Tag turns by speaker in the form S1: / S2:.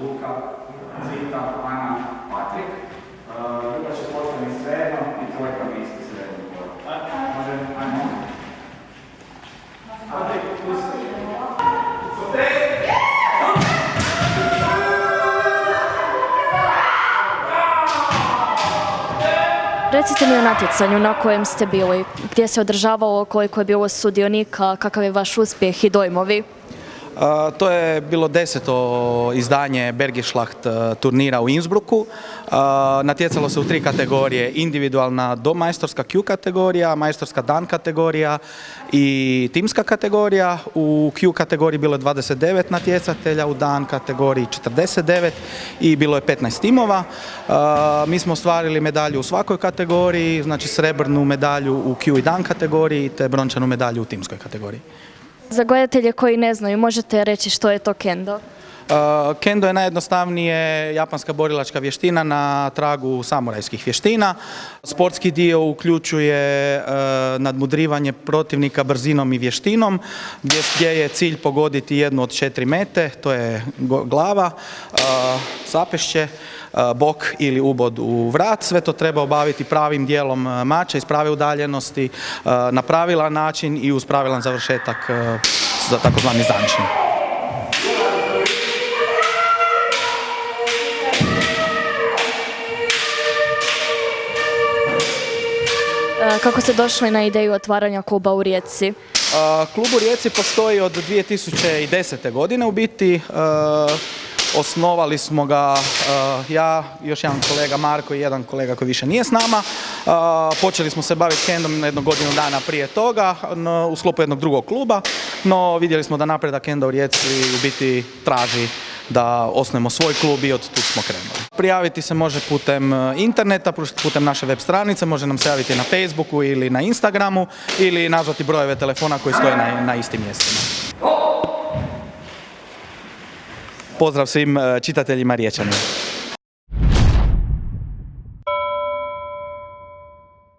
S1: Luka, Cvita, Ana, Patrik. Druga će postaviti sredno i trojka bi isto sredno. Može, ajmo. Patrik, pusti.
S2: Recite mi o natjecanju na kojem ste bili, gdje se održavalo, koliko je bilo sudionika, kakav je vaš uspjeh i dojmovi?
S3: To je bilo 10. izdanje Bergischlacht turnira u Innsbrucku. Natjecalo se u 3 kategorije: individualna domajstorska Q kategorija, majstorska dan kategorija i timska kategorija. U Q kategoriji bilo je 29 natjecatelja, u dan kategoriji 49 i bilo je 15 timova. Mi smo ostvarili medalju u svakoj kategoriji, znači srebrnu medalju u Q i dan kategoriji te brončanu medalju u timskoj kategoriji.
S2: Za gledatelje koji ne znaju, možete reći što je to kendo?
S3: Kendo je najjednostavnije japanska borilačka vještina na tragu samurajskih vještina. Sportski dio uključuje nadmudrivanje protivnika brzinom i vještinom, gdje je cilj pogoditi jednu od 4 mete, to je glava, zapešće, bok ili ubod u vrat. Sve to treba obaviti pravim dijelom mača iz prave udaljenosti, na pravilan način i uz pravilan završetak za takozvani zančni.
S2: Kako ste došli na ideju otvaranja kluba u Rijeci?
S3: Klub u Rijeci postoji od 2010. godine u biti. Osnovali smo ga ja, još jedan kolega Marko i jedan kolega koji više nije s nama. Počeli smo se baviti kendom jednu godinu dana prije toga u sklopu jednog drugog kluba, no vidjeli smo da napredak kenda u Rijeci u biti traži da osnujemo svoj klub i od tu smo krenuli. Prijaviti se može putem interneta, putem naše web stranice, može nam se javiti na Facebooku ili na Instagramu ili nazvati brojeve telefona koji stoje na istim mjestima. Pozdrav svim čitateljima Riječanima.